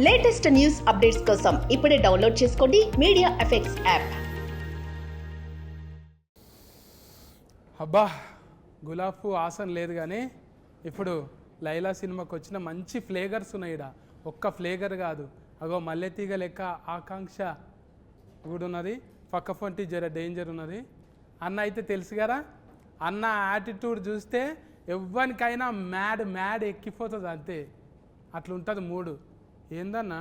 Latest news updates కోసం ఇప్పుడే download చేసుకోండి మీడియా ఎఫెక్ట్స్ యాప్. అబ్బా గులాబ్ ఆసన్ లేదు కానీ ఇప్పుడు లైలా సినిమాకి వచ్చిన మంచి ఫ్లేగర్స్ ఉన్నాయి. ఇక్కడ ఒక్క ఫ్లేగర్ కాదు, అగో మల్లెతీగ లెక్క ఆకాంక్ష కూడా ఉన్నది, పక్క ఫొంటి జర డేంజర్ ఉన్నది. అన్న అయితే తెలుసు కదా, అన్న యాటిట్యూడ్ చూస్తే ఎవ్వరికైనా మ్యాడ్ మ్యాడ్ ఎక్కిపోతుంది అంతే, అట్లుంటుంది మూడు. ఏందన్నా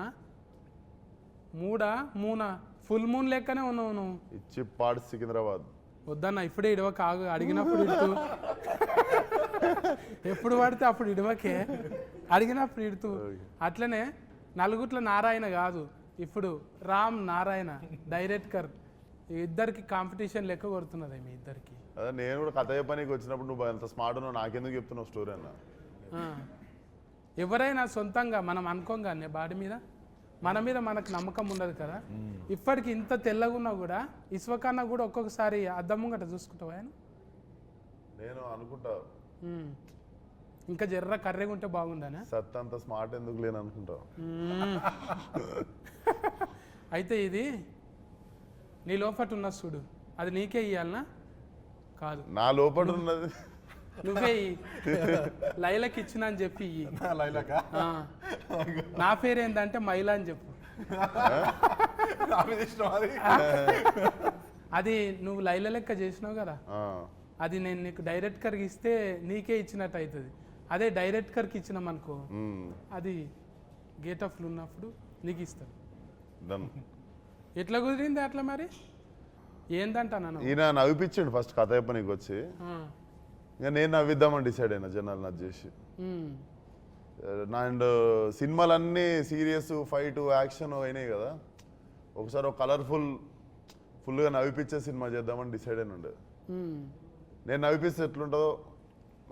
మూనా ఫుల్ మూన్ లెక్కనే ఉన్నావు నువ్వు. ఇచ్చి పాడు సికింద్రాబాద్ వద్దన్న ఇప్పుడే ఇడవక, ఆగు, అడిగినప్పుడు ఇడుతూ ఎప్పుడు పడితే అప్పుడు ఇడవకే, అడిగినప్పుడు ఇడుతూ. అట్లనే నలుగుట్ల నారాయణ కాదు, ఇప్పుడు రామ్ నారాయణ డైరెక్టర్, ఇద్దరికి కాంపిటీషన్ లెక్క కొడుతున్నది మీ ఇద్దరికి. అదే నేను కూడా కథ చెప్పడానికి వచ్చినప్పుడు నువ్వు అంత స్మార్ట్ ఉన్నావు, నాకెందుకు చెప్తున్నావు స్టోరీ అన్న. ఎవరైనా సొంతంగా మనం అనుకోగానే బాడీ మీద మన మీద మనకు నమ్మకం ఉండదు కదా. ఇప్పటికి ఇంత తెల్లగా ఉన్నా కూడా ఇసువకన్నా కూడా ఒక్కొక్కసారి అద్దం ముంగట చూసుకుంటావా ఆయన? నేను అనుకుంటా ఇంకా జర్ర కర్రెగా ఉంటే బాగుందనే. సత్ అంత స్మార్ట్ ఎందుకు లేని అనుకుంటా. అయితే ఇది నీ లోపట ఉన్న చూడు, అది నీకే ఇయ్యాలనా? కాదు, నా లోపల ఉన్నది నువ్వే లైలకి ఇచ్చిన అని చెప్పి నా పేరు ఏంటంటే మైలా అని చెప్పు. అది నువ్వు లైల లెక్క చేసినావు కదా, అది నేను నీకు డైరెక్టర్కి ఇస్తే నీకే ఇచ్చినట్టు అవుతుంది. అదే డైరెక్టర్కి ఇచ్చినాం అనుకో, అది గేట్ ఆఫ్లు ఉన్నప్పుడు నీకు ఇస్తాను. ఎట్లా కుదిరింది అట్లా మరి? ఏందంటా నన్ను ఈయన నవ్విపించాడు ఫస్ట్ కథ చెప్పనీకి వచ్చి, ఇంకా నేను నవ్విద్దామని డిసైడ్ అయినా జనాలు నచ్చి చేసి. అండ్ సినిమాలన్నీ సీరియస్ ఫైట్ యాక్షన్ అయినాయి కదా, ఒకసారి ఒక ఫుల్గా నవ్విపించే సినిమా చేద్దామని డిసైడ్ అయిన ఉండే. నేను నవ్విపిస్తే ఎట్లుంటుందో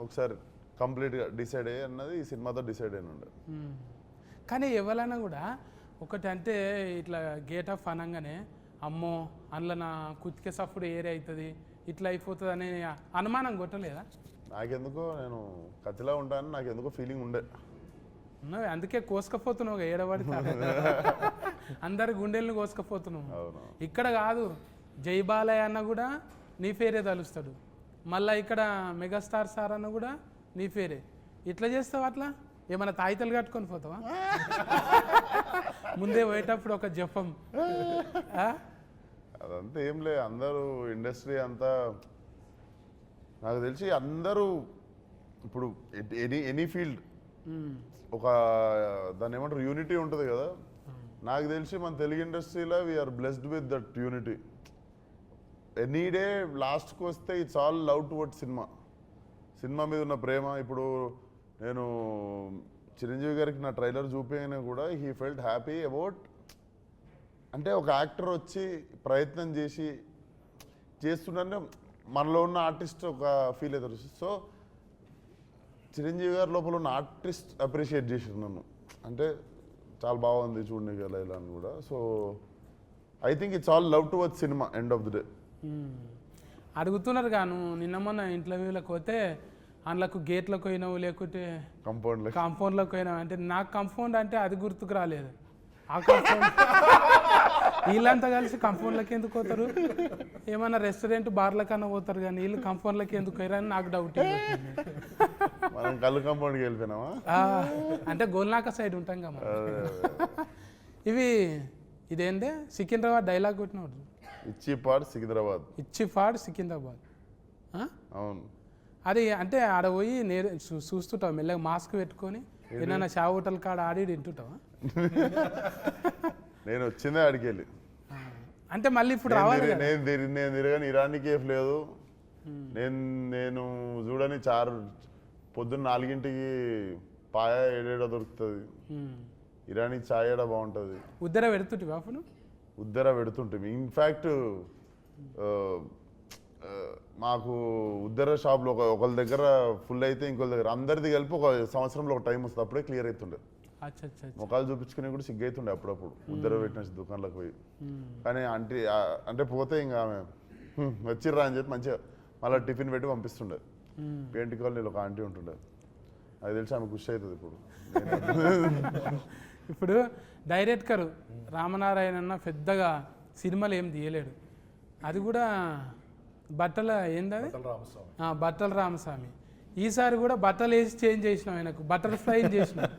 ఒకసారి కంప్లీట్గా డిసైడ్ అయ్యి అన్నది ఈ సినిమాతో డిసైడ్ అయిన ఉండే. కానీ ఎవరైనా కూడా ఒకటి అంటే ఇట్లా గేట్ ఆఫ్ అనగానే అమ్మో అందులో నా కుతికే సప్పుడు ఏరే అవుతుంది, ఇట్లా అయిపోతుంది అనే అనుమానం కొట్టలేదా? నాకెందుకో నేను కత్తిలా ఉంటానని నాకెందుకో ఫీలింగ్ ఉండే. ఉన్నావు, అందుకే కోసుకపోతున్నావు ఏడబడితే అందరి గుండెల్ని కోసుకపోతున్నావు. ఇక్కడ కాదు, జై బాలయ్య అన్న కూడా నీ పేరే తలుస్తాడు, మళ్ళీ ఇక్కడ మెగాస్టార్ సార్ అన్న కూడా నీ పేరే. ఇట్లా చేస్తావు, అట్లా ఏమైనా తాయితలు కట్టుకొని పోతావా? ముందే పోయేటప్పుడు ఒక జపం. అదంతా ఏం లే, అందరూ ఇండస్ట్రీ అంతా నాకు తెలిసి అందరూ ఇప్పుడు ఎనీ ఫీల్డ్ ఒక దాన్ని ఏమంటారు యూనిటీ ఉంటుంది కదా. నాకు తెలిసి మన తెలుగు ఇండస్ట్రీలో we're blessed with that unity. Any day లాస్ట్కి వస్తే it's all love towards cinema మీద ఉన్న ప్రేమ. ఇప్పుడు నేను చిరంజీవి గారికి నా ట్రైలర్ చూపించగానే కూడా హీ ఫెల్ట్ హ్యాపీ అబౌట్, అంటే ఒక యాక్టర్ వచ్చి ప్రయత్నం చేస్తుంటే మనలో ఉన్న ఆర్టిస్ట్ ఒక ఫీల్ అవుతారు. సో చిరంజీవి గారి లోపల ఉన్న ఆర్టిస్ట్ అప్రిషియేట్ చేసారు నన్ను, అంటే చాలా బాగుంది చూడండి కదా ఇలా అని కూడా. So I think it's all love towards cinema end of the day. అడుగుతున్నారు గాను, నిన్న మొన్న ఇంటర్వ్యూలకు పోతే అందులోకి గేట్లకు పోయినావు లేకుంటే కాంపౌండ్లకు పోయినావు అంటే, నాకు కాంపౌండ్ అంటే అది గుర్తుకు రాలేదు. ఆ కాంపౌండ్ వీళ్ళంతా కలిసి కాంపౌండ్లకి ఎందుకు పోతారు? ఏమన్నా రెస్టారెంట్ బార్లకన్నా పోతారు కానీ వీళ్ళు కాంపౌండ్లకి ఎందుకు పోయారని నాకు డౌట్. కళ్ళు కాంపౌండ్కి వెళ్ళిపోయినావా అంటే గోల్నాక సైడ్ ఉంటాం కదా. ఇదేందే సికింద్రాబాద్ డైలాగ్ కొట్టినాడు, ఇచ్చిపాడు సికింద్రాబాద్. అవును, అది అంటే ఆడ పోయి చూస్తుంటావు మెల్లగా మాస్క్ పెట్టుకొని, ఏదైనా షా హోటల్ కాడ ఆడి తింటుంటావా? నేను వచ్చిందే ఆడికి వెళ్ళి, అంటే మళ్ళీ ఇప్పుడు రావాలి. నేను తిరగని ఇరానీ కేఫ్ లేదు, నేను చూడని పొద్దున్న 4ంటికి పాయ ఏడేడ దొరుకుతుంది, ఇరానీ చాయ్ ఏడ బాగుంటుంది. ఉద్దర పెడుతుంటివా అప్పుడు? ఉద్దర పెడుతుంటే ఇన్ఫ్యాక్ట్ మాకు ఉద్దర షాప్లో ఒకళ్ళ దగ్గర ఫుల్ అయితే ఇంకొక దగ్గర అందరిది కలిపి ఒక సంవత్సరంలో ఒక టైం వస్తుంది, అప్పుడే క్లియర్ అవుతుండే. ముఖాలు చూపించుకుని కూడా సిగ్గు అవుతుండే అప్పుడప్పుడు ఉద్దర పెట్టిన దుకాణంలోకి పోయి. కానీ అంటే పోతే ఇంకా ఆమె వచ్చిర్రా అని చెప్పి మంచిగా మళ్ళీ టిఫిన్ పెట్టి పంపిస్తుండే. పెయింట్ కాలనీలో ఒక ఆంటీ ఉంటుండే, అది తెలిసి ఆమె ఖుషి అవుతుంది ఇప్పుడు. ఇప్పుడు డైరెక్టర్ రామనారాయణ అన్న పెద్దగా సినిమాలు ఏం తీయలేడు. అది కూడా బట్టల ఏందది బట్టల రామస్వామి. ఈసారి కూడా బట్టలు వేసి చేంజ్ చేసినాం ఆయనకు, బటర్ ఫ్లై చేసినాం.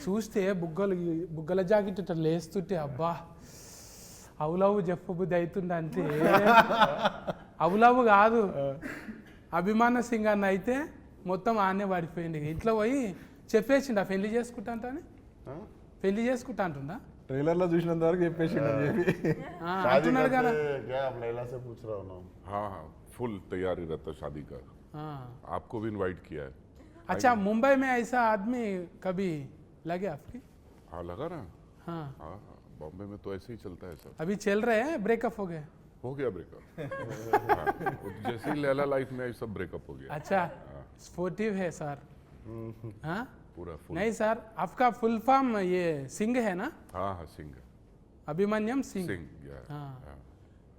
చూస్తే బుగ్గల జాకెట్ ఇట్లా లేస్తుంటే అబ్బా అవులవు చెప్పబుద్ధి అవుతుండే. అంటే అవులవు కాదు, అభిమాన సింగ్ అన్న అయితే మొత్తం ఆనే పడిపోయింది. ఇంట్లో పోయి చెప్పేసిండు పెళ్లి చేసుకుంటా అంటని, పెళ్లి చేసుకుంటా అంటుందా ట్రైలర్ లో చూసినంత వరకు చెప్పేసి అంటున్నాడు కదా. हाँ हाँ फुल तैयारी रहता है शादी का। आपको भी इनवाइट किया है। अच्छा, मुंबई में ऐसा आदमी कभी लगे आपकी? हाँ लगा ना। हाँ हाँ बॉम्बे में तो ऐसे ही चलता है सब। अभी चल रहे हैं, ब्रेकअप हो गए? हो गया ब्रेकअप। जैसे ही लैला लाइफ में आई सब ब्रेकअप हो गया। अच्छा, स्पोर्टिव है सर। हाँ पूरा फुल। नहीं सर, आपका फुल फॉर्म ये सिंह है ना? हाँ हाँ सिंह अभिमन्यम सिंह। सिंह या हाँ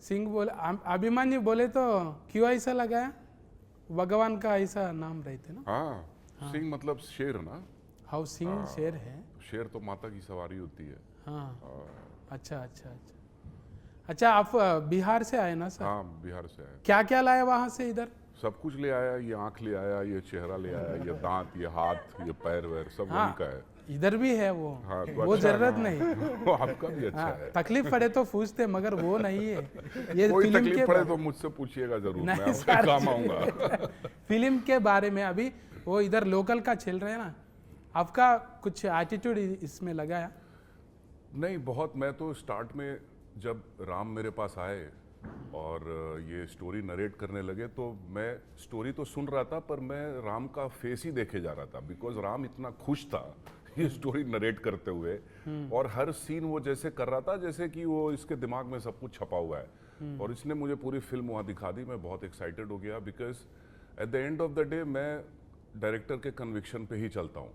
सिंह बोले, अभिमन्यु बोले तो क्यों ऐसा लगाया? भगवान का ऐसा नाम रहते ना? हाँ सिंह मतलब शेर ना। हाउ सिंह शेर है? शेर तो माता की सवारी होती है। हाँ अच्छा अच्छा अच्छा अच्छा। आप बिहार से आए ना सर? हाँ बिहार से आया। क्या क्या लाए वहाँ से इधर? सब कुछ ले आया, ये आंख ले आया, ये चेहरा ले आया, ये दांत, ये हाथ, ये पैर वैर सब वहीं का है। इधर भी है वो। हाँ, तो वो अच्छा जरूरत है। नहीं। वो आपका भी अच्छा हाँ, है। तकलीफ पड़े तो पूछते, मगर वो नहीं है। ये कोई फिल्म तकलीफ के पड़े तो मुझसे पूछिएगा जरूर, मैं नहीं आपके सर। काम आऊंगा। फिल्म के बारे में अभी वो इधर लोकल का चल रहा है ना, आपका कुछ एटीट्यूड इसमें लगाया? नहीं बहुत, मैं तो स्टार्ट में जब राम मेरे पास आए और ये स्टोरी नरेट करने लगे तो मैं स्टोरी तो सुन रहा था पर मैं राम का फेस ही देखे जा रहा था, बिकॉज राम इतना खुश था ये स्टोरी नरेट करते हुए, और हर सीन वो जैसे कर रहा था जैसे कि वो इसके दिमाग में सब कुछ छपा हुआ है। और इसने मुझे पूरी फिल्म वहाँ दिखा दी, मैं बहुत एक्साइटेड हो गया, because at the end of the day मैं डायरेक्टर के कन्विक्शन पे ही चलता हूँ,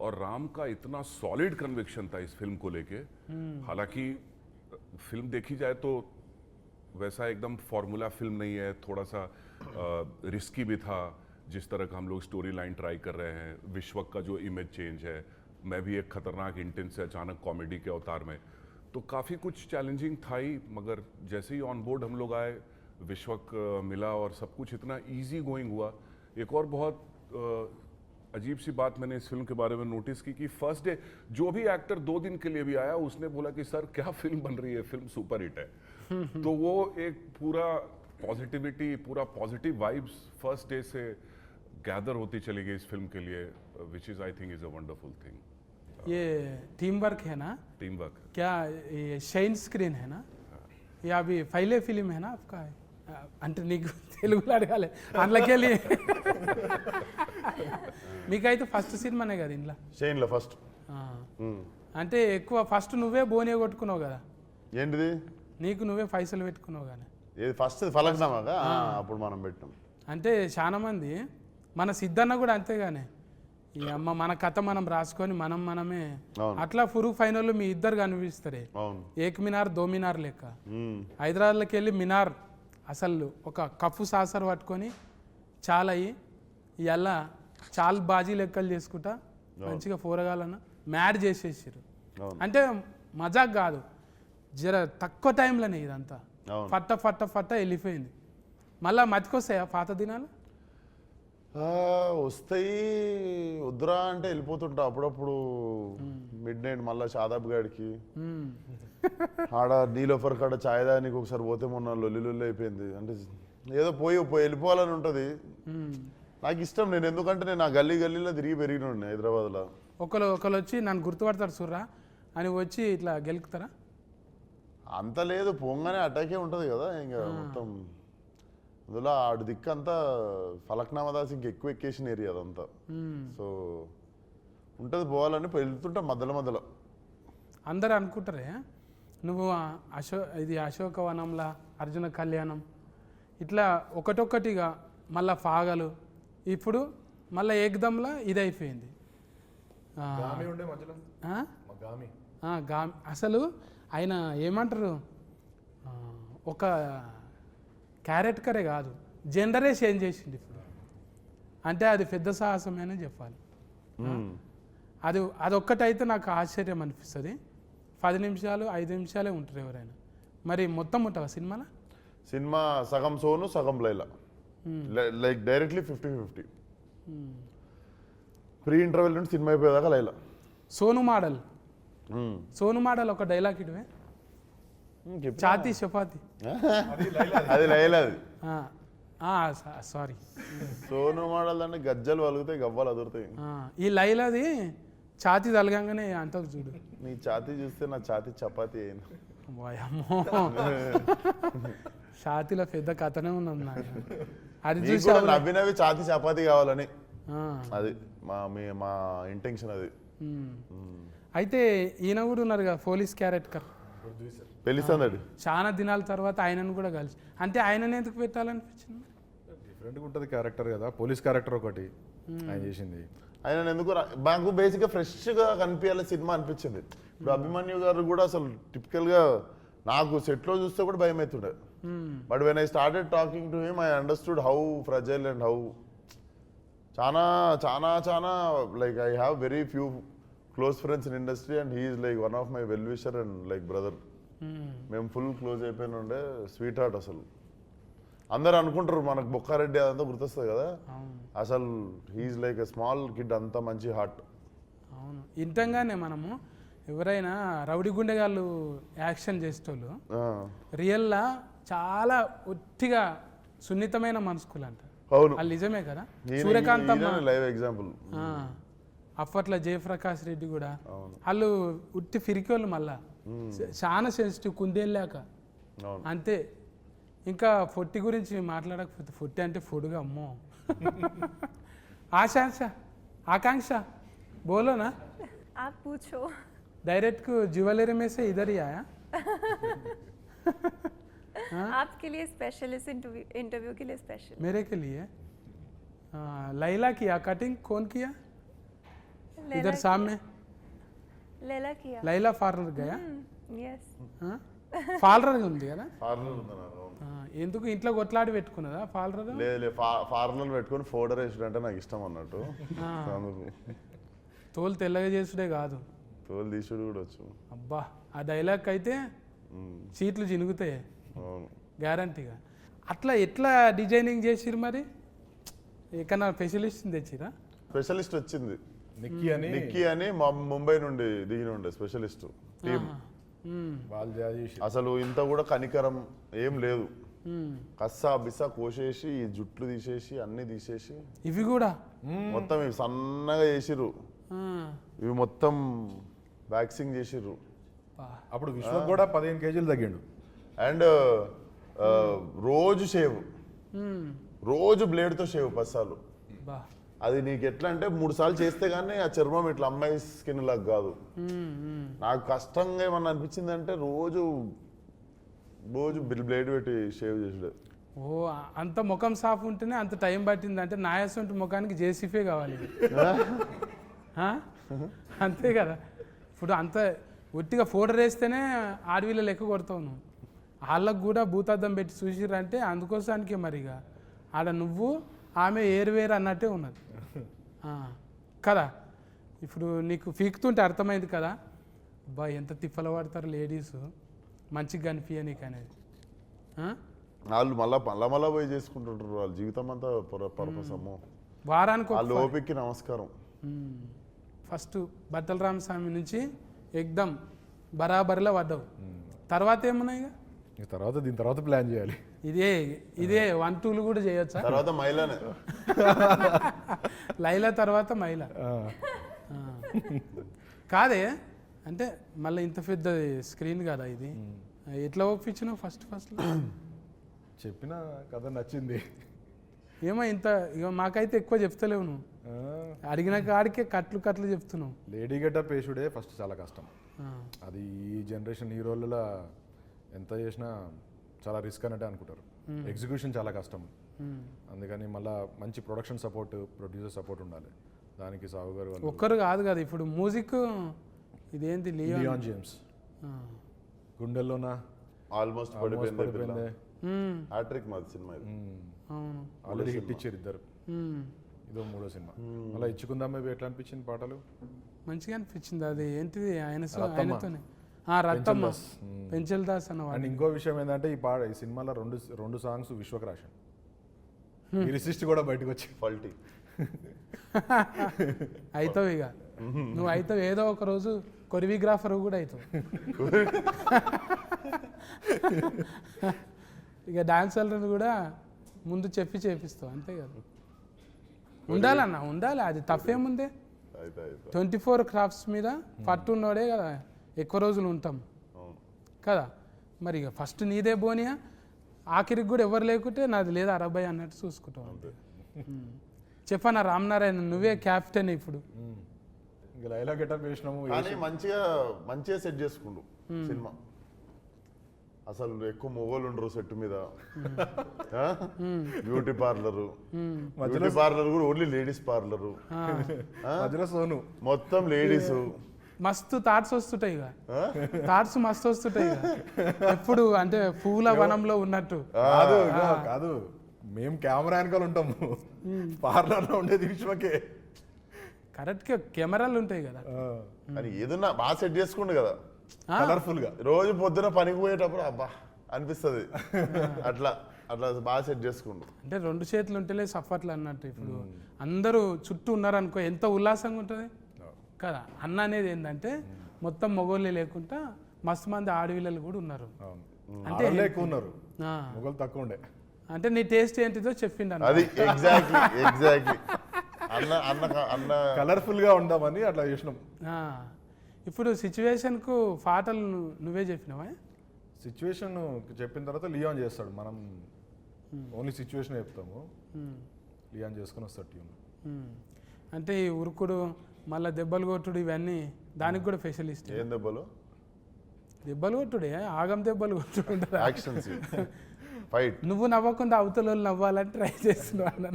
और राम का इतना सॉलिड कन्विक्शन था इस फिल्म को लेके। हालांकि फिल्म देखी जाए तो वैसा एकदम फॉर्मूला फिल्म नहीं है, थोड़ा सा रिस्की भी था जिस तरह का हम लोग स्टोरी लाइन ट्राई कर रहे हैं। विश्वक का जो इमेज चेंज है, मैं भी एक खतरनाक इंटेंस से अचानक कॉमेडी के अवतार में, तो काफ़ी कुछ चैलेंजिंग था ही, मगर जैसे ही ऑन बोर्ड हम लोग आए, विश्वक मिला और सब कुछ इतना इजी गोइंग हुआ। एक और बहुत अजीब सी बात मैंने इस फिल्म के बारे में नोटिस की कि फर्स्ट डे जो भी एक्टर 2 दिन के लिए भी आया उसने बोला कि सर क्या फिल्म बन रही है, फिल्म सुपर हिट है। तो वो एक पूरा पॉजिटिविटी, पूरा पॉजिटिव वाइब्स फर्स्ट डे से गैदर होती चली गई इस फिल्म के लिए, which is I think is a wonderful thing. ये टीम वर्क है ना? टीम वर्क क्या ये షైన్ స్క్రీన్ है ना? ये अभी पहले फिल्म है ना आपका? అంటే నీకు తెలుగులో అడగాలి అందులోకెళ్ళి. మీకైతే ఫస్ట్ సినిమానే కదా ఇంట్లో? షైన్లో ఫస్ట్. అంటే ఎక్కువ ఫస్ట్ నువ్వే బోనే కొట్టుకున్నావు కదా? ఏంటిది? నీకు నువ్వే పైసలు పెట్టుకున్నావు కానీ. ఏది ఫస్ట్ ఫలక్నామాగా? అప్పుడు మనం పెట్టాం. అంటే చాలా మంది, మన సిద్ధన్న కూడా అంతేగానే, ఈ అమ్మ మన కథ మనం రాసుకొని మనమే అట్లా ఫురుగు ఫైనల్ మీ ఇద్దరు కనిపిస్తారే, ఏక్ మినార్ దో మినార్ లెక్క. హైదరాబాద్లోకి వెళ్ళి మినార్ అసలు ఒక కప్పు సాసర్ పట్టుకొని చాలా అయ్యి ఇలా చాలా బాజీ లెక్కలు చేసుకుంటా మంచిగా పోరగాలన్న మ్యాడ్ చేసేసారు. అంటే మజాక్ కాదు, జర తక్కువ టైంలోనే ఇదంతా ఫట్ట ఫట్ట ఫట్ట వెళ్ళిపోయింది. మళ్ళీ మతికొస్తాయా పాత దినాలు? వస్తాయి, వద్దురా అంటే వెళ్ళిపోతుంటా అప్పుడప్పుడు. మిడ్ నైట్ మళ్ళీ షాదాబ్ గాడికి ఆడ నీలోఫర్ కాడ ఛాయ్ దానికి ఒకసారి పోతే మొన్న లొల్లి అయిపోయింది. అంటే ఏదో పోయి వెళ్ళిపోవాలని ఉంటుంది. నాకు ఇష్టం, నేను ఎందుకంటే నేను ఆ గల్లీలో తిరిగి పెరిగిన హైదరాబాద్లో. ఒకరు వచ్చి నన్ను గుర్తుపడతారు సుర్రా అని వచ్చి ఇట్లా గెలుకుతారా? అంత లేదు, పొంగానే అటాకే ఉంటుంది కదా ఇంకా మొత్తం. అందులో ఆడు దిక్కు అంతా ఫలక్నామాదాస్ ఇంక ఎక్కువ ఎక్కేషన్ ఏరియా అదంతా. సో ఉంటుంది, పోవాలని వెళ్తుంటా మధ్యలో. అందరూ అనుకుంటారే నువ్వు ఇది అశోకవనంలా, అర్జున కళ్యాణం ఇట్లా ఒకటొక్కటిగా మళ్ళా ఫాగలు, ఇప్పుడు మళ్ళీ ఏకదంలా ఇది అయిపోయింది. అసలు ఆయన ఏమంటారు, ఒక క్యారెక్టరే కాదు జెండరే చేంజ్ చేసింది ఇప్పుడు. అంటే అది పెద్ద సాహసమేనే చెప్పాలి. అదొక్కటైతే నాకు ఆశ్చర్యం అనిపిస్తుంది. 10 నిమిషాలు 5 నిమిషాలే ఉంటారు ఎవరైనా. మరి మొత్తం ఉంటావా సినిమాలో? సినిమా సగం సోను సగం Laila, like directly 50-50. Pre interval నుండి సినిమా అయిపోయేదాకా లైలా. సోను మోడల్ ఒక డైలాగ్ ఇటువే, చాతి చపాతి. అది లైలా. అది సారీ, సోను మోడల్ అంటే గజ్జలు వలుగుతాయి, గవ్వలు అదురుతాయి. ఈ లైలాది ఛాతీ తలగంగానే అంత చూడు. నీ ఛాతీ చూస్తే నా ఛాతీ చపాతీ అయింది. అమ్మో, ఛాతీలో పెద్ద కథనే ఉన్నది నాకు. అది నీకు చూసి కూడా నవ్వి ఛాతీ చపాతీ కావాలని, అది మా ఇంటెన్షన్ అది. అయితే ఈయన కూడా ఉన్నారు కదా పోలీస్ క్యారెక్టర్, పెళ్లిస్తాడు. చాలా దినాల తర్వాత ఆయనను కూడా కలిసి, అంటే ఆయనని ఎందుకు పెట్టాలనిపించింది? డిఫరెంట్గా ఉంటుంది క్యారెక్టర్ కదా, పోలీస్ క్యారెక్టర్ ఒకటి ఆయన చేసింది. ఆయన ఎందుకు నాకు బేసిక్గా ఫ్రెష్గా కనిపించాలి సినిమా అనిపించింది. ఇప్పుడు అభిమన్యు గారు కూడా అసలు టిపికల్గా నాకు సెట్లో చూస్తే కూడా భయం అవుతుండే. But when I started talking to him I understood how fragile and how చాలా చాలా చాలా like I have very few close friends in industry and he is like one of my well wisher and like brother. మేము full close అయిపోయిన ఉండే, sweet heart. అసలు అందరు అనుకుంటారు మనకు బొక్కారెడ్డి అదంతా గుర్తొస్తుంది కదా, అసలు he's like a small kid, అంత మంచి హార్ట్. అవును, ఇంతంగానే మనము ఎవరైనా రౌడీ గుండెగాళ్ళు యాక్షన్ చేసేటోళ్ళు రియల్లా చాలా ఒట్టిగా సున్నితమైన మనసుకులు అంట. అవును, వాళ్ళు నిజమే కదా. Suryakanth live example. అప్పట్లో జయప్రకాష్ రెడ్డి కూడా వాళ్ళు ఉట్టి ఫిరికోళ్ళు, మళ్ళా చాలా సెన్సిటివ్, కుందేళ్ళాక అంతే. ఇంకా ఫొట్టి గురించి మాట్లాడకపోతే, ఫొట్టి అంటే ఫుడ్గా అమ్మో. आकांक्षा बोलो ना, आप पूछो। डायरेक्ट को ज्वेलरी में से इधर ही आया। आपके लिए स्पेशल, इस इंटरव्यू के लिए स्पेशल। मेरे के लिए लैला किया कटिंग, कौन किया? इधर सामने लैला किया। लैला पार्लर गया? यस। పార్లర్ ఉంది కదా, పార్లర్ ఎందుకు ఇంట్లో కొట్లాడి పెట్టుకున్నదా పార్లర్? లేదు, పార్లర్ పెట్టుకుని ఫోల్డర్ వేసుడు అంటే నాకు ఇష్టం అన్నట్టు. తోలు తెల్లగా చేసుడే కాదు, తోలు తీసుడు కూడా వచ్చు. అబ్బా, ఆ డైలాగ్ అయితే సీట్లు చినుగుతాయి అవును, గ్యారంటీగా. అట్లా ఎట్లా డిజైనింగ్ చేసిరు మరి? ఎక్కడన్నా స్పెషలిస్ట్ తెచ్చిరా? స్పెషలిస్ట్ వచ్చింది, నిక్కీ అని మా ముంబై నుండి దిగిన ఉండే స్పెషలిస్ట్ టీమ్. అసలు ఇంత కూడా కనికరం ఏం లేదు, కస్సా బిస్సా కోసేసి ఈ జుట్లు తీసేసి అన్ని తీసేసి ఇవి కూడా మొత్తం ఇవి సన్నగా చేసిర్రు, ఇవి మొత్తం వ్యాక్సింగ్ చేసిర్రు. అప్పుడు విశ్వ కూడా 15 కేజీలు తగ్గిండు. అండ్ రోజు షేవ్, రోజు బ్లేడ్తో షేవ్ పస్సాలు. అది నీకు ఎట్లా అంటే 3 సార్లు చేస్తే కానీ ఆ చర్మం ఇట్లా అమ్మాయి స్కిన్ లాగా కాదు. నాకు కష్టంగా ఏమన్నా అనిపించింది అంటే రోజు బ్లేడ్ పెట్టి షేవ్ చేసాడు. ఓ, అంత ముఖం సాఫ్ ఉంటేనే అంత టైం పట్టింది అంటే నాయసంటి ముఖానికి జేసీఫే కావాలి. అంతే కదా. ఇప్పుడు అంత ఒట్టిగా ఫోటో వేస్తేనే ఆడవిలో లెక్క కొడతావు నువ్వు. వాళ్ళకు కూడా భూతార్థం పెట్టి చూసిరంటే అందుకోసానికి మరిగా ఆడ నువ్వు ఆమె ఏరువేరు అన్నట్టే ఉన్నది కదా. ఇప్పుడు నీకు పీకుతుంటే అర్థమైంది కదా, అబ్బా ఎంత తిప్పలు పడతారు లేడీస్ మంచిగా కనిపించ నీకు అనేది. వాళ్ళు మళ్ళా పోయి చేసుకుంటుంటారు, వాళ్ళ జీవితం అంతా పర్పస్. అమ్మో, వారానికి వాళ్ళు ఓపిక్కి నమస్కారం. ఫస్ట్ బట్టల రామస్వామి నుంచి ఎగ్దమ్ బరాబరిలో పడ్డావు. తర్వాత ఏమున్నాయి? తర్వాత దీని తర్వాత ప్లాన్ చేయాలి. ఇదే 1, 2లు కూడా చేయొచ్చా? తర్వాత మైలానే, లైలా తర్వాత మైలా కాదే. అంటే మళ్ళీ ఇంత పెద్ద స్క్రీన్ కదా ఇది, ఎట్లా ఒప్పించినావు ఫస్ట్ చెప్పిన కథ నచ్చింది. ఏమో ఇంత ఇక మాకైతే ఎక్కువ చెప్తలేవు నువ్వు, అడిగిన కాడికే కట్లు చెప్తున్నావు. లేడీ గెటప్ వేసుడే ఫస్ట్ చాలా కష్టం. అది ఈ జనరేషన్ హీరోలలో ఎంత చేసినా చాలా రిస్క్ అన్నట్టే అనుకుంటారు. ఎగ్జిక్యూషన్ చాలా కష్టం. అందుకని మళ్ళీ మంచి ప్రొడక్షన్ సపోర్ట్, ప్రొడ్యూసర్ సపోర్ట్ ఉండాలి. దానికి సాగు గారు ఒక్కరు కాదు కదా. ఇప్పుడు మ్యూజిక్ ఇదేంటి లియాన్ జేమ్స్ గుండెల్లోనా ఆల్మోస్ట్ పడిపోయింది. హ్యాట్రిక్ మాది సినిమా ఇది. ఆల్రెడీ హిట్ ఇచ్చారు ఇద్దరు. ఇదో 3వ సినిమా. మళ్ళీ ఇచ్చుకుందాం ఎట్లా అనిపించింది పాటలు? మంచిగా అనిపించింది అది ఏంటిది రత్తమ్మ. ఆయనతోనే రత్తమ్మ పెంచల్ దాస్. పెంచల్ దాస్ అండ్ అన్నవాడు ఇంకో విషయం ఏంటంటే ఈ సినిమాలో రెండు సాంగ్స్ విశ్వక్ రాశాను ఈ రిసిస్ట్ కూడా బయటకు వచ్చి ఫల్టీ అవుతావు ఇక నువ్వు అవుతావు ఏదో ఒక రోజు కొరియోగ్రాఫర్ కూడా అవుతావు ఇక డాన్సర్లను కూడా ముందు చెప్పి చేపిస్తావు అంతే కదా ఉండాలన్న ఉండాలి అది తప్పేముందే అయితే 24 క్రాఫ్ట్స్ మీద పట్టున్నోడే కదా ఎక్కువ రోజులు ఉంటాం అవును. కదా మరి ఇక ఫస్ట్ నీదే బోనియా ఆఖరికి కూడా ఎవరు లేకుంటే నాది లేదా అరబై అన్నట్టు చూసుకుంటాం అంతే చెప్పనా రామనారాయణ నువ్వే క్యాప్టెన్ ఇప్పుడు ఇంకా లైలా గెటప్ వేసినాము కానీ మంచిగా సెట్ చేసుకుండు సినిమా అసలు ఎక్కువ మొగోళ్ళు ఉండరు సెట్ మీద బ్యూటీ పార్లర్ కూడా ఓన్లీ లేడీస్ పార్లర్ మధ్యలో సోను మొత్తం లేడీస్ మస్తు థాట్స్ వస్తుంటాయి ఇక థాట్స్ మస్తు వస్తుంటాయి ఇక ఎప్పుడు అంటే పూల వనంలో ఉన్నట్టు కాదు కాదు మేము కెమెరా వెనకాల ఉంటాము పార్లర్లో ఉండేది విశ్వకే కరెక్ట్గా కెమెరాలు ఉంటాయి కదా అని ఏదన్నా బాగా సెట్ చేసుకుండు కదా కలర్ఫుల్ గా రోజు పొద్దున పనికి పోయేటప్పుడు అబ్బా అనిపిస్తుంది అట్లా అట్లా బాగా సెట్ చేసుకుండు అంటే రెండు చేతులు ఉంటేలే సఫర్లు అన్నట్టు ఇప్పుడు అందరూ చుట్టూ ఉన్నారనుకో ఎంత ఉల్లాసంగా ఉంటుంది కదా అన్న అనేది ఏంటంటే మొత్తం మగోళ్ళే లేకుండా మస్తు మంది ఆడవిల్లలు కూడా ఉన్నారు అంటే అంటే ఎక్కువ ఉన్నారు ఆ, మొగలు తక్కువ ఉండే అంటే నీ టేస్ట్ ఏంటిదో చెప్పిండు అన్న అది ఎగ్జాక్ట్లీ అన్న అన్న అన్న కలర్ఫుల్ గా ఉందామని అట్లా చేసినాం ఆ, ఇప్పుడు సిచ్యువేషన్కు పాటలు నువ్వే చెప్పినావా సిచ్యువేషన్ చెప్పిన తర్వాత లియాన్ చేస్తాడు మనం ఓన్లీ సిచ్యువేషన్ చెప్తాము లియాన్ చేసుకుని వస్తాడు ట్యూన్ అంటే ఈ ఉరుకుడు మళ్ళీ దెబ్బలు కొట్టుడు ఇవన్నీ దానికి కూడా స్పెషలిస్ట్ ఏం దెబ్బలు దెబ్బలు కొట్టుడే ఆగం దెబ్బలు కొట్టుడు ఉండదా? యాక్షన్ ఫైట్ నువ్వు నవ్వకుండా అవతల వాళ్ళు నవ్వాలని ట్రై చేస్తున్నావు అన్న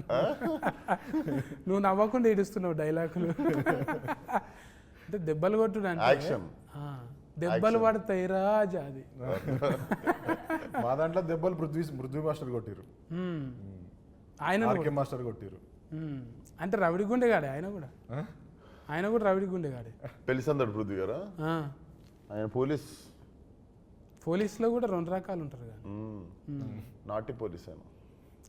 నువ్వు నవ్వకుండా ఏడుస్తున్నావు డైలాగులు అంటే దెబ్బలు కొట్టుడు అంటే యాక్షన్ ఆ, దెబ్బలు పడతాయి రాజా అది మా దాంట్లో దెబ్బలు పృథ్వీ మాస్టర్ కొట్టిరు ఉమ్. ఆయన ఆర్కే మాస్టర్ కొట్టిరు అంటే రవిడి గుండెగాడే ఆయన కూడా రవిడి గుండెగాడే పెళ్లిసందడు పృథ్వీ గారా ఆ, ఆయన పోలీస్ పోలీసులో కూడా రెండు రకాలు ఉంటారు కదా నాటి పోలీస్ ఆయన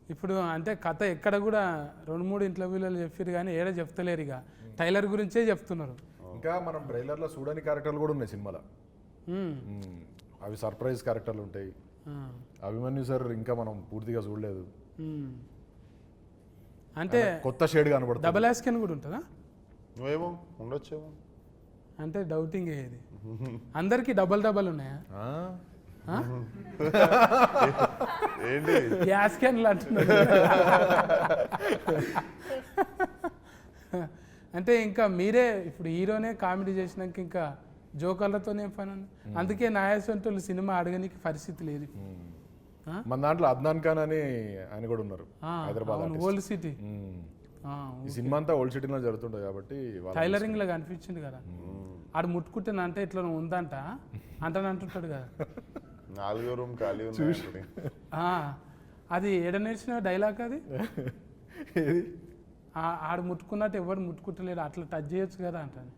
ఇప్పుడు అంటే కథ ఎక్కడ కూడా 2-3 ఇంటర్వ్యూలలో చెప్పారు కానీ ఏడ చెప్తలేరు ఇక టైలర్ గురించే చెప్తున్నారు ఇంకా మనం ట్రైలర్ లో చూడని క్యారెక్టర్లు కూడా ఉన్నాయి సినిమాలో ఉమ్. అవి సర్ప్రైజ్ క్యారెక్టర్లు ఉంటాయి ఆ, అభిమన్యు సార్ ఇంకా మనం పూర్తిగా చూడలేదు ఉమ్. అంటే కొత్త షేడ్ కనబడుతుంది డబల్ యాస్కెన్ కూడా ఉంటుందా నువ్వేమో ఉండొచ్చేమో అంటే డౌటింగ్ ఇది అందరికి డబల్ ఉన్నాయా ఆ? ఆ? ఏంటి యాస్కెన్లు అంటున్నారు అంటే ఇంకా మీరే ఇప్పుడు హీరోనే కామెడీ చేసినాక ఇంకా జోకర్లతోనే పని ఉంది అందుకే నాయసంటోళ్ళు సినిమా అడగనికి పరిస్థితి లేదు ఆ? మన దాంట్లో అద్నాన్ ఖాన్ అని ఆయన కూడా ఉన్నారు ఆ, హైదరాబాద్ అవును, artist. ఓల్డ్ సిటీ మ్మ్. ఆ, ఈ సినిమా అంతా ఓల్డ్ సిటీలో జరుగుతుంటుంది కాబట్టి వాళ్ళ టైలరింగ్ లాగా అనిపించింది కదా ఆడు ముట్టుకుంటున్నా అంటే ఇట్లా ఉందంట అంటాడు కదా 4వ రూమ్ ఖాళీ ఉంది ఆ, అది ఎడ నేర్చిన డైలాగ్ అది ఏది? ఆడు ముట్టుకున్నట్టు ఎవరు ముట్టుకుంటలేడు అట్లా టచ్ చేయొచ్చు కదా అంటాను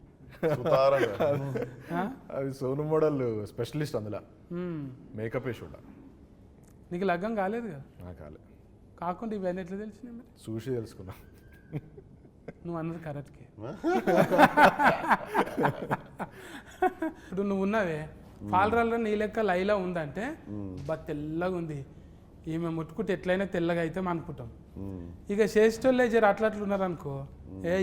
సుతారంగా ఆ? అవి సోను మోడల్ స్పెషలిస్ట్ అందులో ఉమ్. మేకప్ వేసుండ నీకు లగ్గం కాలేదు కదా నాకు కాలే కాకుండా ఇవన్నీ ఎట్లా తెలిసినాయి మరి చూసి తెలుసుకున్నా నువ్వు అన్నది కరెక్ట్కే ఇప్పుడు నువ్వు ఉన్నవే పాలరాల్లో నీ లెక్క లైలా ఉందంటే బా తెల్లగా ఉంది ఈమె ముట్టుకుంటే ఎట్లయినా తెల్లగా అయితే అనుకుంటాం ఇక చేసేటోళ్ళే జర అట్లా ఉన్నారు అనుకో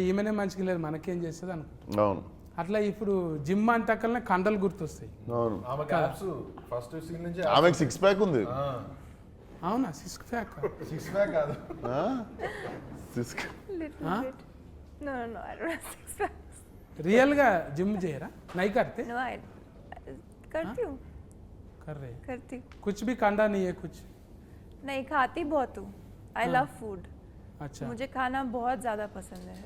ఈమెనే మంచిగా లేదు మనకేం చేస్తుంది అనుకుంటాం అవును అట్లా ఇప్పుడు జిమ్ అంటకల్నే కండలు గుర్తొస్తాయి అవును ఆమె క్యాప్స్ ఫస్ట్ సీన్ నుంచి ఆమెకు 6 ప్యాక్ ఉంది అవునా సిక్స్ ప్యాక్ 6 ప్యాక్ కాదు six Little Huh? bit. No, I don't have 6 packs. రియల్గా జిమ్ చేయరా నై करते No, I करती हूँ, कर रहे करती हूँ. कुछ भी कंडा नहीं है कुछ नहीं खाती बहुत हूँ. I love food. अच्छा मुझे खाना बहुत ज़्यादा पसंद है.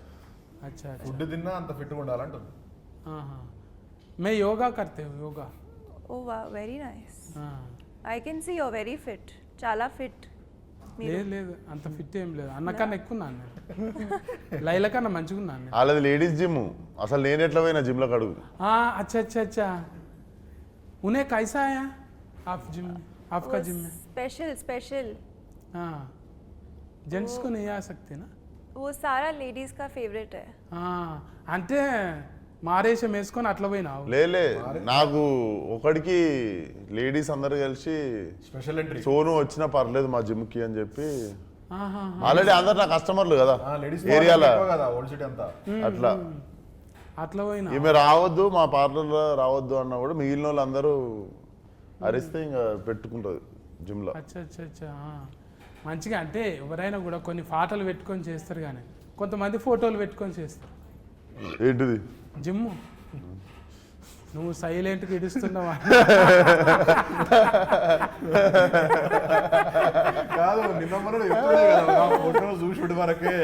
अच्छा अच्छा ఫుడ్ తిన్నా అంత ఫిట్గా ఉండాలంటుంది हाँ हाँ मैं योगा करते हो yoga Oh wow, very nice. हाँ I can see you're very fit. Chala fit. లేదు లేదు అంత ఫిట్ ఏం లేదు అన్నకన్నా ఎక్కువ ఉన్నాను నేను లైల కన్నా మంచిగా ఉన్నాను నేను వాళ్ళది లేడీస్ జిమ్. అసలు నేను ఎట్లా పోయినా జిమ్లోకి అడుగు. अच्छा अच्छा अच्छा उन्हें कैसा आया आप जिम में आपका जिम में स्पेशल हाँ जेंट्स को नहीं आ सकते ना वो सारा लेडीज का फेवरेट है అంటే మారేషం వేసుకొని అట్లా పోయినావు లేలే నాకు ఒకడికి లేడీస్ అందరు కలిసి స్పెషల్ ఎంట్రీ సోను వచ్చినా పర్లేదు మా జిమ్కి అని చెప్పి ఆహా. ఆల్రెడీ అందరు నా కస్టమర్లు కదా లేడీస్ ఏరియాలో కదా ఓల్డ్ సిటీ అంతా. అట్లా. అట్లా పోయినా ఈమె రావద్దు మా పార్లర్లో రావద్దు అన్నా కూడా మిగిలిన వాళ్ళు అందరూ అరిస్తే ఇంకా పెట్టుకుంటుంది జిమ్లో. అచ్చా అచ్చా అచ్చా మంచిగా అంటే ఎవరైనా కూడా కొన్ని పాటలు పెట్టుకొని చేస్తారు కానీ కొంతమంది ఫోటోలు పెట్టుకొని చేస్తారు ఏంటిది జిమ్ నువ్వు సైలెంట్గా ఇడుస్తున్నావా కాదు నిన్న మొన్న చెప్తుండే కదా నా ఫోటో చూసి వరకే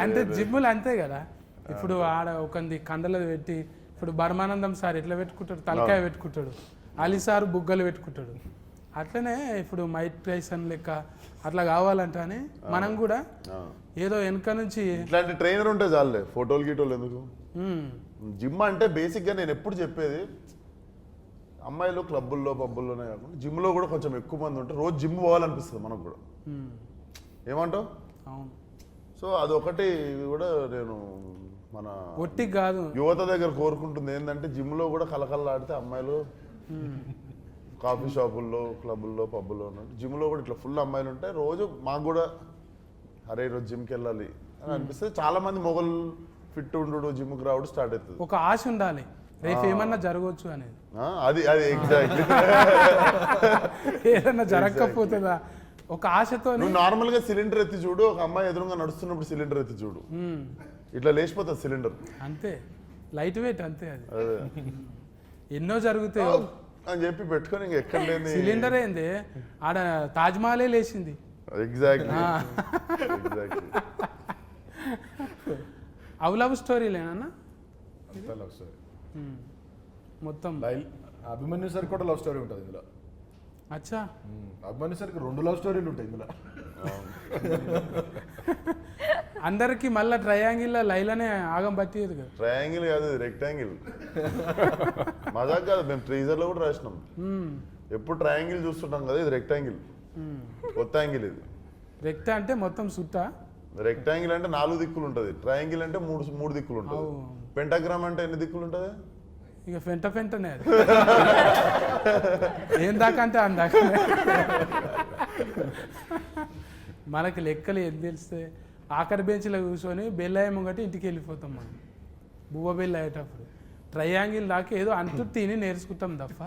అంటే జిమ్ములు అంతే కదా ఇప్పుడు ఆడ ఒకంది కండలు పెట్టి ఇప్పుడు బర్మానందం సార్ ఎట్లా పెట్టుకుంటాడు తలకాయ పెట్టుకుంటాడు అలీ సార్ బుగ్గలు పెట్టుకుంటాడు అట్లనే ఇప్పుడు మైక్ టైసన్ లెక్క అట్లా కావాలంటే మనం కూడా ఏదో వెనక నుంచి ఇట్లాంటి ట్రైనర్ ఉంటే చాలే ఫోటోలు గీటోలు ఎందుకు. జిమ్ అంటే బేసిక్గా నేను ఎప్పుడు చెప్పేది అమ్మాయిలు క్లబ్బుల్లో పబ్బుల్లోనే కాకుండా జిమ్లో కూడా కొంచెం ఎక్కువ మంది ఉంటే రోజు జిమ్ పోవాలనిపిస్తుంది మనకు కూడా. ఏమంటావు? అవును సో అదొకటి కూడా నేను మన ఒట్టి కాదు యువత దగ్గర కోరుకుంటుంది ఏంటంటే జిమ్లో కూడా కలకల్లాడితే అమ్మాయిలు కాఫీ షాపుల్లో క్లబ్బుల్లో పబ్బుల్లో ఉన్నట్టు జిమ్లో కూడా ఇట్లా ఫుల్ అమ్మాయిలు ఉంటాయి. రోజు మాకు కూడా అరే ఈరోజు జిమ్కి వెళ్ళాలి అని అనిపిస్తే చాలా మంది మొగలు ఫిట్ ఉండు జిమ్కి రావడం స్టార్ట్ అవుతుంది. ఒక ఆశ ఉండాలి రేపు ఏమన్నా జరగవచ్చు అనేది. అది అది ఎగ్జాక్ట్లీ ఏదన్నా జరగకపోతుందా ఒక ఆశతో. నువ్వు నార్మల్ గా సిలిండర్ ఎత్తి చూడు, ఒక అమ్మాయి ఎదురుగా నడుస్తున్నప్పుడు సిలిండర్ ఎత్తి చూడు, ఇట్లా లేచిపోతుంది సిలిండర్. అంతే లైట్ వెయిట్ అంతే అది. ఎన్నో జరుగుతాయి అని చెప్పి పెట్టుకొని ఇంక ఎక్కడ లేని సిలిండర్ ఏంది ఆడ తాజ్మహలే లేచింది. ఎగ్జాక్ట్లీ అవి లవ్ స్టోరీలేనా లవ్ స్టోరీ మొత్తం. అభిమన్యు సార్ కూడా లవ్ స్టోరీ ఉంటుంది ఇందులో. అచ్చా అభిమన్యు సార్కి 2 లవ్ స్టోరీలు ఉంటాయి ఇందులో. అందరికి మళ్ళీ ట్రయాంగిల్ లైలనే ఆగం పట్టేది కదా. ట్రయాంగిల్ కాదు రెక్టాంగిల్. మజాక్ కాదు, మేము ట్రీజర్ లో కూడా రాసినాం. ఎప్పుడు ట్రయాంగిల్ చూస్తుంటాం కదా, ఇది రెక్టాంగిల్ కొత్త యాంగిల్. ఇది రెక్ట అంటే మొత్తం సుట్ట, రెక్టాంగిల్ అంటే 4 దిక్కులు ఉంటుంది, ట్రయాంగిల్ అంటే 3 దిక్కులు ఉంటుంది. పెంటాగ్రామ్ అంటే ఎన్ని దిక్కులు ఉంటుంది? ఇక ఫెంటనే అది ఏం దాకా అంటే అందాక. మనకి లెక్కలు ఏం తెలిస్తే ఆఖరి బెంచ్లో కూర్చొని బెల్లయ్య ముంగటి ఇంటికి వెళ్ళిపోతాం మనం బువ్వ బెల్ల అయ్యేటప్పుడు. ట్రయాంగిల్ దాకా ఏదో అంటూ తిని నేర్చుకుంటాం తప్ప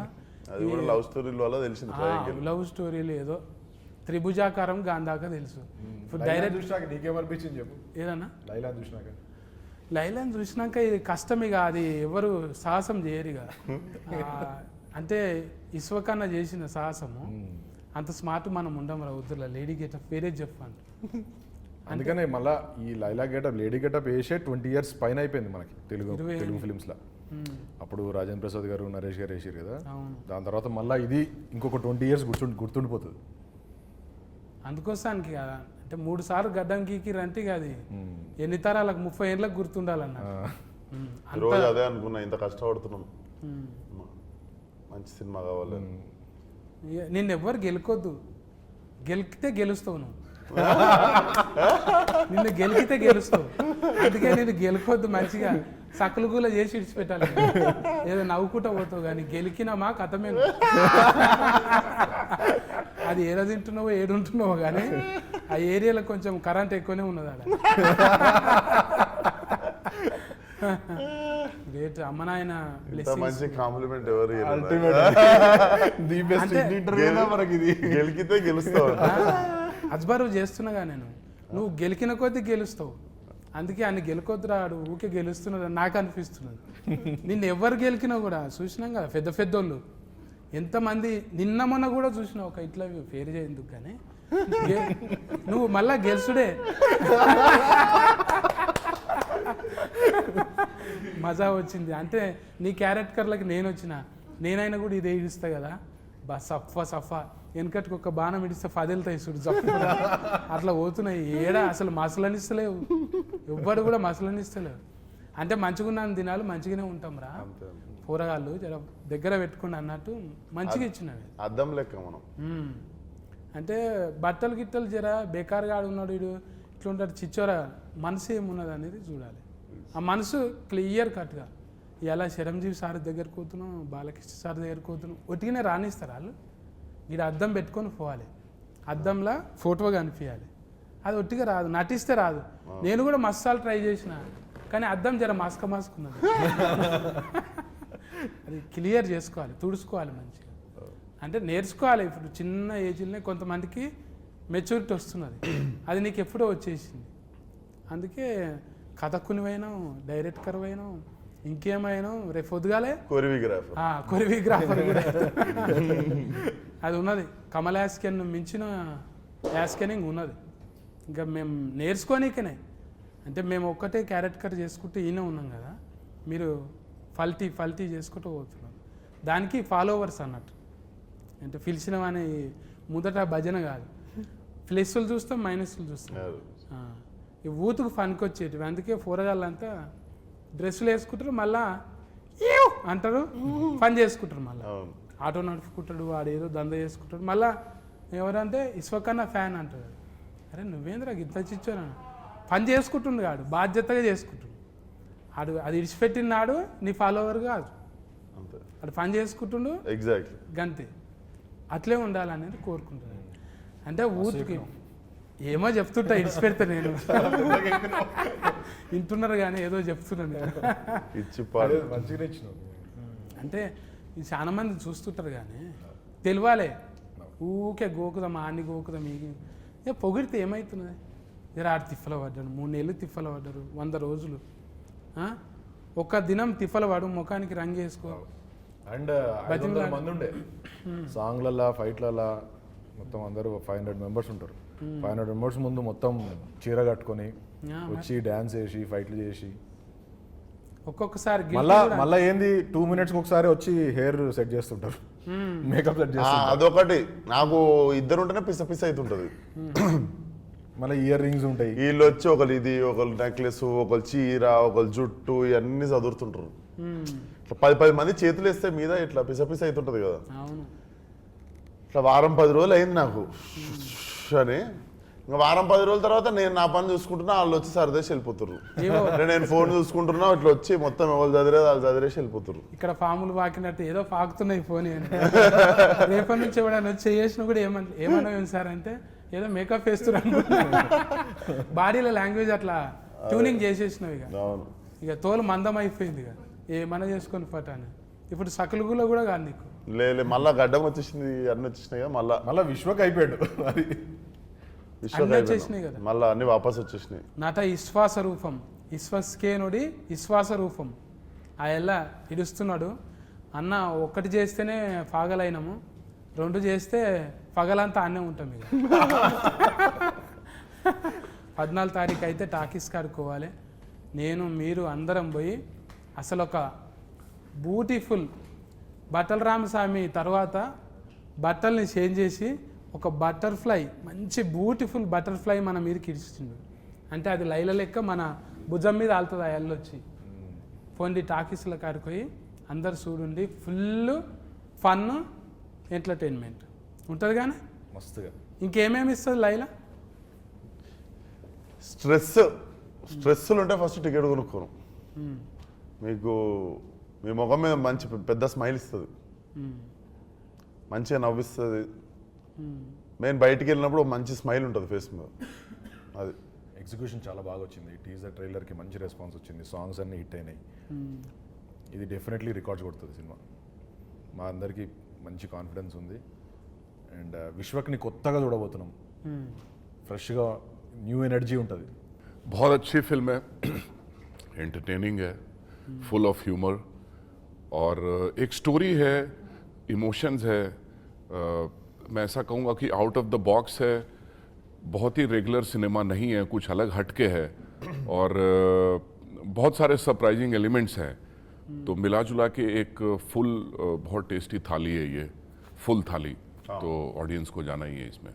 అది కూడా లవ్ స్టోరీల వల్ల తెలిసింది. లవ్ స్టోరీలు ఏదో త్రిభుజాకారం గాంధాక తెలుసు. ఇప్పుడు డైరెక్ట్ చూసినాక నీకేమనిపించింది చెప్పు. ఏదన్నా లైలా చూసినాక? లైలాని చూసినాక ఇది కష్టం, ఇక అది ఎవరు సాహసం చేయరు ఇక. అంటే ఇసువకన్నా చేసిన సాహసము అంత స్మార్ట్ మనం ఉండం రా వద్దులా. లేడీ గెటప్ వేరే చెప్పాను. అందుకనే మళ్ళీ ఈ లైలా గెటప్ లేడీ గెటప్ వేసే 20 years పైన అయిపోయింది మనకి తెలుగు ఫిలిమ్స్లో. అప్పుడు రాజేంద్ర ప్రసాద్ గారు నరేష్ గారు వేసారు కదా, దాని తర్వాత మళ్ళీ ఇది ఇంకొక 20 years గుర్తుండిపోతుంది. అందుకోసానికి కదా అంటే 3 సార్లు గడ్డం గీకిరంటే అది ఎన్ని తరాలకు 30 ఏళ్ళకి గుర్తుండాలన్న. రోజు అదే అనుకున్నా, ఇంత కష్టపడుతున్నాం, మంచి సినిమా కావాలి. నిన్ను ఎవ్వరు గెలుకొద్దు, గెలికితే గెలుస్తావు నువ్వు. నిన్ను గెలికితే గెలుస్తావు, అందుకే నేను గెలుకొద్దు. మంచిగా సకులుగుల చేసి ఇడిచిపెట్టాలి. ఏదో నవ్వుకుంటా పోతావు కానీ గెలికినామా కథమే. అది ఏదో తింటున్నావో ఏడుంటున్నావో కానీ ఆ ఏరియాలో కొంచెం కరెంట్ ఎక్కువనే ఉన్నది అక్కడ. గ్రేట్ అమ్మ నాయన మంచి కాంప్లిమెంట్ ఎవరు గెలికితే గెలుస్తావు. అజ్బరు చేస్తున్నాగా నేను, నువ్వు గెలికిన కొద్దీ గెలుస్తావు. అందుకే ఆయన గెలుకొద్దు రాడు, ఊకే గెలుస్తున్నది నాకు అనిపిస్తున్నది. నిన్ను ఎవరు గెలికినా కూడా చూసినాం కదా, పెద్ద పెద్దోళ్ళు ఎంతమంది. నిన్న మొన్న కూడా చూసినా ఒక ఇట్లా పేరు చేయందుకు కానీ నువ్వు మళ్ళా గెలుసుడే. మజా వచ్చింది అంటే నీ క్యారెక్టర్లకి నేను వచ్చిన, నేనైనా కూడా ఇదే ఇస్తా కదా. సఫా సఫా వెనకటికి ఒక బాణం ఇడిస్తే ఫదిలుతాయి చూడు జప్పు అట్లా పోతున్నాయి. ఏడా అసలు మసలనిస్తలేవు, ఎవ్వడు కూడా మసలనిస్తలేవు. అంటే మంచిగున్న దినాలు మంచిగానే ఉంటాం రా, కూరగాయలు జర దగ్గర పెట్టుకుని అన్నట్టు మంచిగా ఇచ్చినవి. అద్దం లెక్క మనం. అంటే బట్టలు గిట్టలు జర బేకారుగా ఆడున్నాడు వీడు ఇట్లా ఉంటాడు చిచ్చోర, మనసు ఏమున్నది అనేది చూడాలి. ఆ మనసు క్లియర్ కట్గా ఇలా చిరంజీవి సార్ దగ్గరికి పోతున్నాం, బాలకృష్ణ సార్ దగ్గరికి పోతున్నాం, ఒట్టిగానే రాణిస్తారు వాళ్ళు. ఇక్కడ అద్దం పెట్టుకొని పోవాలి, అద్దంలో ఫోటో కనిపించాలి. అది ఒట్టిగా రాదు, నటిస్తే రాదు. నేను కూడా మస్తాలు ట్రై చేసిన, కానీ అద్దం జర మాస్కున్నది. అది క్లియర్ చేసుకోవాలి, తుడుచుకోవాలి మంచిగా. అంటే నేర్చుకోవాలి. ఇప్పుడు చిన్న ఏజ్లోనే కొంతమందికి మెచ్యూరిటీ వస్తున్నది, అది నీకు ఎప్పుడో వచ్చేసింది. అందుకే కథకునివైనా డైరెక్టర్ అయినా ఇంకేమైనా రేపు పొద్దుగాలే కొరియోగ్రాఫర్ కూడా అది ఉన్నది. కమల్ యాస్కెన్ మించిన యాస్కెనింగ్ ఉన్నది. ఇంకా మేము నేర్చుకోనికనే, అంటే మేము ఒక్కటే క్యారెక్టర్ చేసుకుంటూ ఈయన ఉన్నాం కదా, మీరు ఫల్టీ చేసుకుంటూ పోతున్నాం. దానికి ఫాలోవర్స్ అన్నట్టు. అంటే పిలిచినవని మొదట భజన కాదు, ప్లస్లు చూస్తాం మైనస్లు చూస్తాం. ఈ ఊతుకు ఫన్కి వచ్చేటివి. అందుకే పోరగాళ్ళంతా డ్రెస్సులు వేసుకుంటారు, మళ్ళా అంటారు, పని చేసుకుంటారు. మళ్ళీ ఆటో నడుపుకుంటాడు, వాడు ఏదో దంద చేసుకుంటాడు. మళ్ళా ఎవరంటే ఇసుకన్నా ఫ్యాన్ అంటాడు. అరే నువ్వేంద్రా గిత్త చిచ్చాను, పని చేసుకుంటుండు కాడు, బాధ్యతగా చేసుకుంటుండు. అది ఇడిచిపెట్టిన నాడు నీ ఫాలోవర్ కాదు, అటు పని చేసుకుంటుండు. ఎగ్జాక్ట్లీ గంతే. అట్లే ఉండాలనేది కోరుకుంటున్నాను. అంటే ఊరికి ఏమో చెప్తుంటా, ఇడిచిపెడతా నేను. వింటున్నారు కానీ ఏదో చెప్తున్నాను. మంచిగా ఇచ్చినావు. అంటే చాలా మంది చూస్తుంటారు కానీ తెలియాలే. ఊకే గోకుదాం, ఆన్ని గోకుదాం, ఇక పొగిడితే ఏమవుతున్నది? జర ఆడు తిప్పల పడ్డాడు, 3 నెలలు తిప్పల పడ్డారు, 100 రోజులు. ఒక్క దినం తిప్పల పడు, ముఖానికి రంగు వేసుకో. అండ్ 500 మంది ఉండే సాంగ్లలా ఫైట్లలా మొత్తం అందరూ 500 మెంబర్స్ ఉంటారు. 500 మెంబర్స్ ముందు మొత్తం చీర కట్టుకొని వచ్చి డ్యాన్స్ చేసి ఫైట్లు చేసి ఒక్కొక్కసారి మళ్ళా ఏంది 2 minutes ఒకసారి వచ్చి హెయిర్ సెట్ చేస్తుంటారు, మేకప్ సెట్ చేస్తారు. అదొకటి నాకు ఇద్దరు ఉంటేనే పిస పిస అవుతుంటది. మళ్ళీ ఇయర్ రింగ్స్ ఉంటాయి. వీళ్ళు వచ్చి ఒకరు ఇది, ఒకరు నెక్లెస్, ఒకరు చీర, ఒకరు జుట్టు, ఇవన్నీ చదువుతుంటారు. 10 మంది చేతులు వేస్తే మీద ఇట్లా పిస పిస అవుతుంటది కదా. ఇట్లా వారం 10 రోజులు అయింది నాకు అని. ఇంకా వారం 10 రోజుల తర్వాత నేను నా పని చూసుకుంటున్నా, వాళ్ళు వచ్చి సరదేసి వెళ్ళిపోతారు. నేను ఫోన్ చూసుకుంటున్నా, ఇట్లా వచ్చి మొత్తం ఎవరు చదివేది వాళ్ళు చదివేసి వెళ్ళిపోతారు. ఇక్కడ ఫాములు పాకినట్టు ఏదో పాకుతున్నాయి ఫోన్. రేపటి నుంచి ఎవడన్నా వచ్చి చేసిన కూడా ఏమన్నా సార్ అంటే ఏదో మేకప్ వేస్తున్నారు. బాడీలో లాంగ్వేజ్ అట్లా ట్యూనింగ్ చేసేసినావు. ఇక తోలు మందం అయిపోయింది. ఇక ఏమన్నా చేసుకొని పట్టాను. ఇప్పుడు సకలుగులో కూడా కాదు నీకు. లేదు మళ్ళా గడ్డం వచ్చేసింది, అన్ని వచ్చేసినాయి కదా. మళ్ళా విశ్వక్ అయిపోయాడు. వచ్చేసినాయి కదా, మళ్ళీ అన్ని వాపస్ వచ్చేసినాయి. నట విశ్వాస రూపం, విశ్వస్కేనుడి విశ్వాస రూపం. ఆ ఎల్ల ఇడుస్తున్నాడు అన్న. 1 చేస్తేనే పగలైనము, 2 చేస్తే పగలంతా అన్నే ఉంటాం. ఇక 14 తారీఖు అయితే టాకీస్ కాడుకోవాలి. నేను మీరు అందరం పోయి అసలు ఒక బ్యూటిఫుల్ బట్టల రామస్వామి తర్వాత బట్టల్ని చేంజ్ చేసి ఒక బటర్ఫ్లై, మంచి బ్యూటిఫుల్ బటర్ఫ్లై మన మీదకి ఇడిచిండు. అంటే అది లైల లెక్క మన భుజం మీద ఆలుతుంది. ఆ ఎల్లొచ్చి పోండి టాకీస్ల కాడికి పోయి అందరు చూడండి. ఫుల్ ఫన్ ఎంటర్టైన్మెంట్ ఉంటుంది. కానీ మస్తుగా ఇంకేమేమి ఇస్తుంది లైలా? స్ట్రెస్సులు ఉంటే ఫస్ట్ టికెట్ కొనుక్కోను. మీకు మీ ముఖం మీద మంచి పెద్ద స్మైల్ ఇస్తుంది, మంచిగా నవ్విస్తుంది. నేను బయటికి వెళ్ళినప్పుడు మంచి స్మైల్ ఉంటుంది ఫేస్ మీద. అది ఎగ్జిక్యూషన్ చాలా బాగా వచ్చింది. టీజర్ ట్రైలర్కి మంచి రెస్పాన్స్ వచ్చింది, సాంగ్స్ అన్నీ హిట్ అయినాయి. ఇది డెఫినెట్లీ రికార్డ్స్ కొడుతుంది సినిమా. మా అందరికీ మంచి కాన్ఫిడెన్స్ ఉంది. అండ్ విశ్వక్ని కొత్తగా చూడబోతున్నాం, ఫ్రెష్గా న్యూ ఎనర్జీ ఉంటుంది. बहुत अच्छी फिल्म है, एंटरटेनिंग है, फुल ऑफ ह्यूमर और एक स्टोरी है, इमोशंस है. मैं ऐसा कहूँगा कि आउट ऑफ द बॉक्स है, बहुत ही रेगुलर सिनेमा नहीं है, कुछ अलग हटके है और बहुत सारे सरप्राइजिंग एलिमेंट्स हैं. तो मिला जुला के एक फुल बहुत टेस्टी थाली है ये. फुल थाली, तो ऑडियंस को जाना ही है इसमें।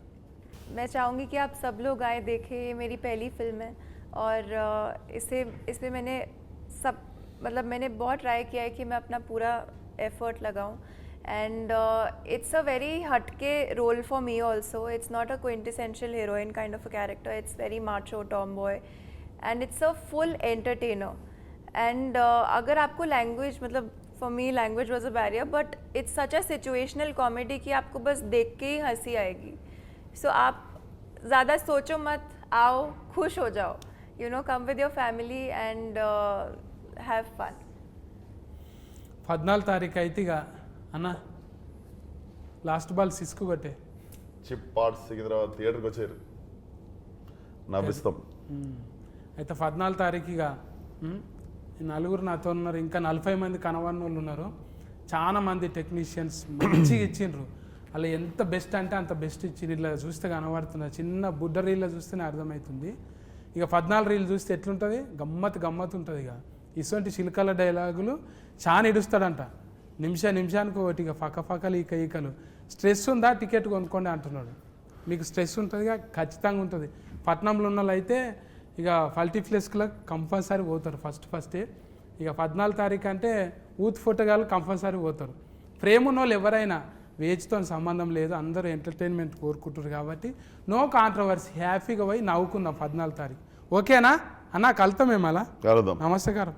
मैं चाहूँगी कि आप सब लोग आए देखें, ये मेरी पहली फिल्म है और इसमें मैंने मैंने बहुत ट्राई किया है कि मैं अपना पूरा एफर्ट लगाऊं एंड इट्स अ वेरी हटके role for me also. It's not a quintessential heroine kind of a character. It's very macho tomboy and it's a full entertainer. And अगर आपको language for me language was a barrier, but it's such a situational comedy कि आपको बस देख के ही हंसी आएगी. सो आप ज़्यादा सोचो मत, आओ, खुश हो जाओ, come with your family and have fun. 14 తారీఖు అయితే ఇక అన్న లాస్ట్ బాల్ సిస్కు కొట్టే చిప్ పార్ట్స్ సికింద్రాబాద్ థియేటర్కి వచ్చారు నవ్విస్తాం. అయితే 14 తారీఖు ఇక ఈ నలుగురు నాతో ఉన్నారు, ఇంకా 40 మంది కనవన్న వాళ్ళు ఉన్నారు. చాలా మంది టెక్నీషియన్స్ మంచిగా ఇచ్చిండ్రు. అలా ఎంత బెస్ట్ అంటే అంత బెస్ట్ ఇచ్చిండ్రు. ఇట్లా చూస్తే కనబడుతున్నారు, చిన్న బుడ్డ రీల్లో చూస్తేనే అర్థమవుతుంది. ఇక 14 రీల్ చూస్తే ఎట్లుంటుంది, గమ్మత్ ఉంటుంది. ఇక ఇటువంటి చిలకల డైలాగులు చాలా ఇడుస్తాడంట, నిమిషానికి ఒకటి. ఇక ఫకలు ఈకలు. స్ట్రెస్ ఉందా, టికెట్ కొనుక్కోండి అంటున్నాడు. మీకు స్ట్రెస్ ఉంటుందిగా, ఖచ్చితంగా ఉంటుంది. పట్నంలో ఉన్న వాళ్ళు అయితే ఇక మల్టీప్లెక్స్లకు కంపల్సరీ పోతారు ఫస్టే. ఇక 14 తారీఖు అంటే యూత్ ఫోటోగాళ్ళు కంపల్సరీ పోతారు. ప్రేమ ఉన్న వాళ్ళు ఎవరైనా వేజ్తో సంబంధం లేదు, అందరూ ఎంటర్టైన్మెంట్ కోరుకుంటారు. కాబట్టి నో కాంట్రవర్సీ, హ్యాపీగా పోయి నవ్వుకుందాం 14 తారీఖు. ఓకేనా అన్న? కలుతాం మేము అలా. కలుద్దాం. నమస్కారం.